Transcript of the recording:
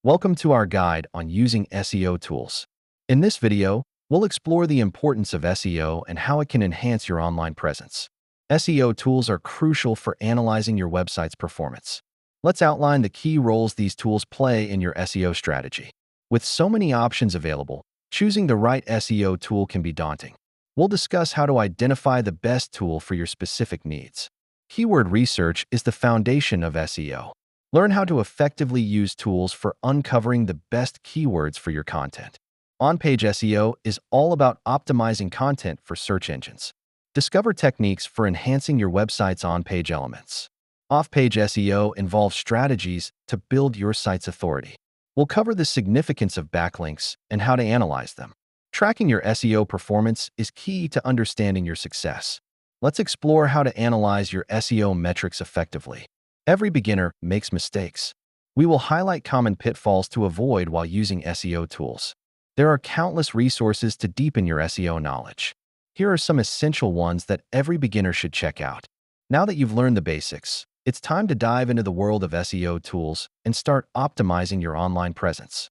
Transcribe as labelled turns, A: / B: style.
A: Welcome to our guide on using SEO tools. In this video, we'll explore the importance of SEO and how it can enhance your online presence. SEO tools are crucial for analyzing your website's performance. Let's outline the key roles these tools play in your SEO strategy. With so many options available, choosing the right SEO tool can be daunting. We'll discuss how to identify the best tool for your specific needs. Keyword research is the foundation of SEO. Learn how to effectively use tools for uncovering the best keywords for your content. On-page SEO is all about optimizing content for search engines. Discover techniques for enhancing your website's on-page elements. Off-page SEO involves strategies to build your site's authority. We'll cover the significance of backlinks and how to analyze them. Tracking your SEO performance is key to understanding your success. Let's explore how to analyze your SEO metrics effectively. Every beginner makes mistakes. We will highlight common pitfalls to avoid while using SEO tools. There are countless resources to deepen your SEO knowledge. Here are some essential ones that every beginner should check out. Now that you've learned the basics, it's time to dive into the world of SEO tools and start optimizing your online presence.